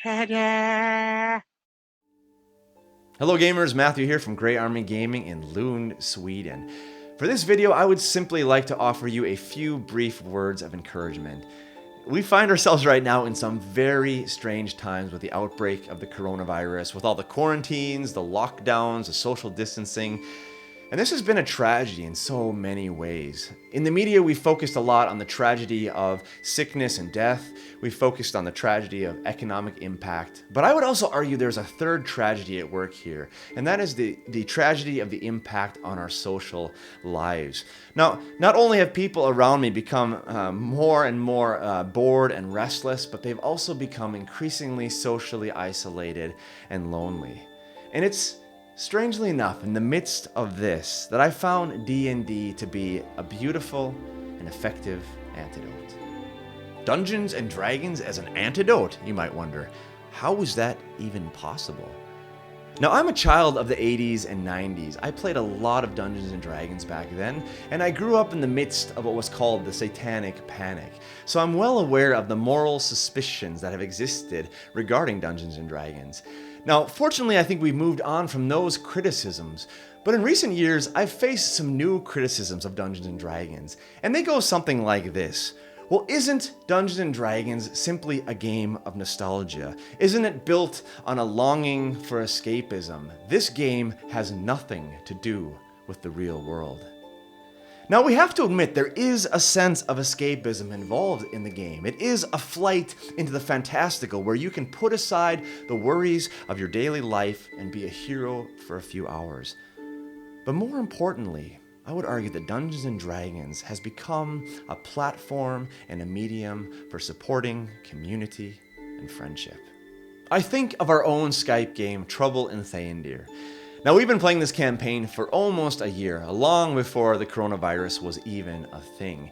Ta-da! Hello gamers, Matthew here from Grey Army Gaming in Lund, Sweden. For this video, I would simply like to offer you a few brief words of encouragement. We find ourselves right now in some very strange times with the outbreak of the coronavirus, with all the quarantines, the lockdowns, the social distancing. And this has been a tragedy in so many ways. In the media, we focused a lot on the tragedy of sickness and death. We focused on the tragedy of economic impact. But I would also argue there's a third tragedy at work here, and that is the tragedy of the impact on our social lives. Now, not only have people around me become more and more bored and restless, but they've also become increasingly socially isolated and lonely. And it's strangely enough, in the midst of this, that I found D&D to be a beautiful and effective antidote. Dungeons and Dragons as an antidote, you might wonder. How is that even possible? Now, I'm a child of the 80s and 90s. I played a lot of Dungeons and Dragons back then, and I grew up in the midst of what was called the Satanic Panic. So I'm well aware of the moral suspicions that have existed regarding Dungeons and Dragons. Now, fortunately, I think we've moved on from those criticisms, but in recent years, I've faced some new criticisms of Dungeons and Dragons, and they go something like this. Well, isn't Dungeons and Dragons simply a game of nostalgia? Isn't it built on a longing for escapism? This game has nothing to do with the real world. Now, we have to admit there is a sense of escapism involved in the game. It is a flight into the fantastical where you can put aside the worries of your daily life and be a hero for a few hours. But more importantly, I would argue that Dungeons and Dragons has become a platform and a medium for supporting community and friendship. I think of our own Skype game, Trouble in Thayendir. Now, we've been playing this campaign for almost a year, long before the coronavirus was even a thing.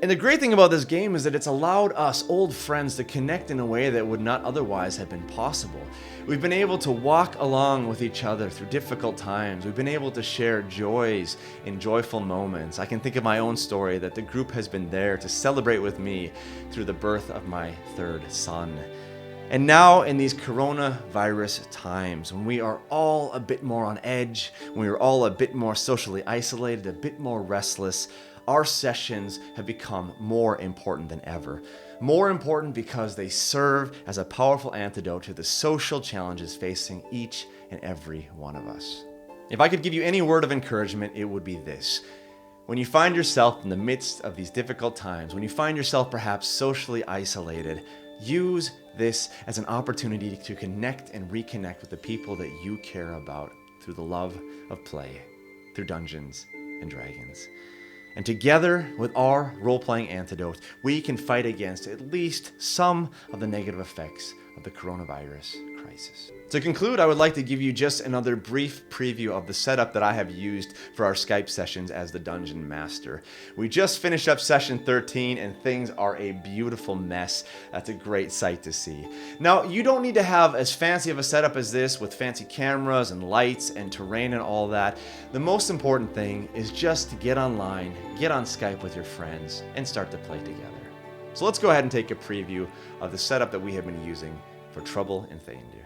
And the great thing about this game is that it's allowed us old friends to connect in a way that would not otherwise have been possible. We've been able to walk along with each other through difficult times. We've been able to share joys in joyful moments. I can think of my own story that the group has been there to celebrate with me through the birth of my third son. And now, in these coronavirus times, when we are all a bit more on edge, when we are all a bit more socially isolated, a bit more restless, our sessions have become more important than ever. More important because they serve as a powerful antidote to the social challenges facing each and every one of us. If I could give you any word of encouragement, it would be this. When you find yourself in the midst of these difficult times, when you find yourself perhaps socially isolated, use this as an opportunity to connect and reconnect with the people that you care about through the love of play, through Dungeons and Dragons. And together with our role-playing antidote, we can fight against at least some of the negative effects of the coronavirus crisis. To conclude, I would like to give you just another brief preview of the setup that I have used for our Skype sessions as the Dungeon Master. We just finished up session 13 and things are a beautiful mess. That's a great sight to see. Now, you don't need to have as fancy of a setup as this with fancy cameras and lights and terrain and all that. The most important thing is just to get online, get on Skype with your friends, and start to play together. So let's go ahead and take a preview of the setup that we have been using for Trouble in Thayendir.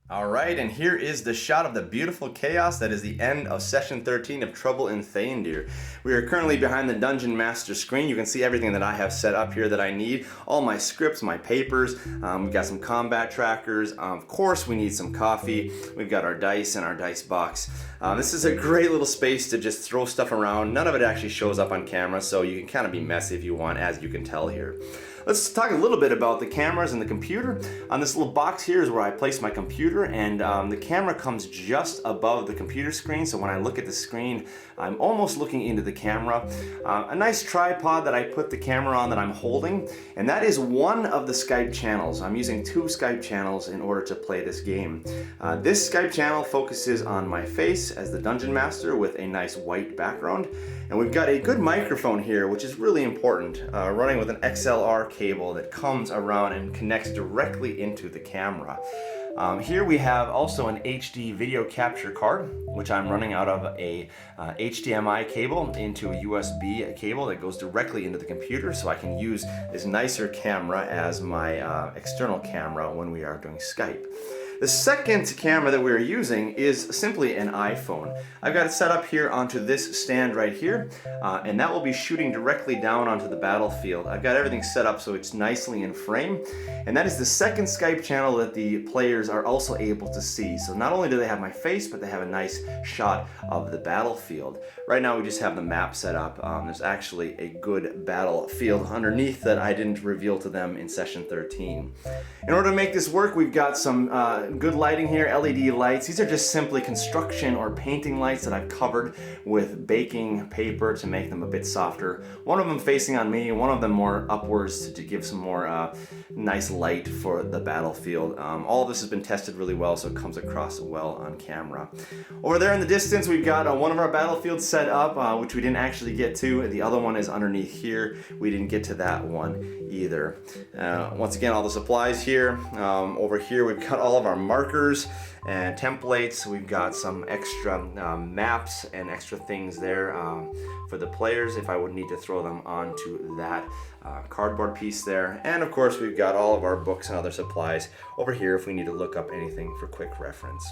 Alright, and here is the shot of the beautiful chaos that is the end of session 13 of Trouble in Thayendir. We are currently behind the Dungeon Master screen. You can see everything that I have set up here that I need. All my scripts, my papers, we've got some combat trackers. Of course, we need some coffee. We've got our dice and our dice box. This is a great little space to just throw stuff around. None of it actually shows up on camera, so you can kind of be messy if you want, as you can tell here. Let's talk a little bit about the cameras and the computer. On this little box here is where I place my computer, and the camera comes just above the computer screen, so when I look at the screen, I'm almost looking into the camera. A nice tripod that I put the camera on that I'm holding, and that is one of the Skype channels. I'm using 2 Skype channels in order to play this game. This Skype channel focuses on my face as the Dungeon Master with a nice white background, and we've got a good microphone here, which is really important, running with an XLR cable that comes around and connects directly into the camera. Here we have also an HD video capture card, which I'm running out of a HDMI cable into a USB cable that goes directly into the computer, so I can use this nicer camera as my external camera when we are doing Skype. The second camera that we're using is simply an iPhone. I've got it set up here onto this stand right here, and that will be shooting directly down onto the battlefield. I've got everything set up so it's nicely in frame, and that is the second Skype channel that the players are also able to see. So not only do they have my face, but they have a nice shot of the battlefield. Right now we just have the map set up. There's actually a good battlefield underneath that I didn't reveal to them in session 13. In order to make this work, we've got some good lighting here, LED lights. These are just simply construction or painting lights that I've covered with baking paper to make them a bit softer. One of them facing on me, one of them more upwards to give some more nice light for the battlefield. All of this has been tested really well, so it comes across well on camera. Over there in the distance, we've got one of our battlefields set up, which we didn't actually get to. The other one is underneath here. We didn't get to that one either. Once again, all the supplies here. Over here, we've got all of our markers and templates. We've got some extra maps and extra things there for the players if I would need to throw them onto that cardboard piece there. And of course, we've got all of our books and other supplies over here if we need to look up anything for quick reference.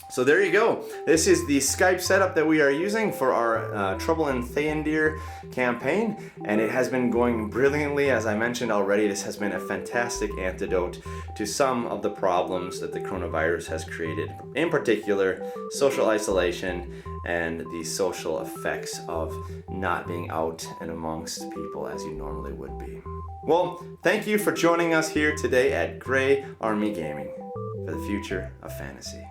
So there you go. This is the Skype setup that we are using for our Trouble in Thayendir campaign, and it has been going brilliantly. As I mentioned already, this has been a fantastic antidote to some of the problems that the coronavirus has created. In particular, social isolation and the social effects of not being out and amongst people as you normally would be. Well, thank you for joining us here today at Grey Army Gaming for the future of fantasy.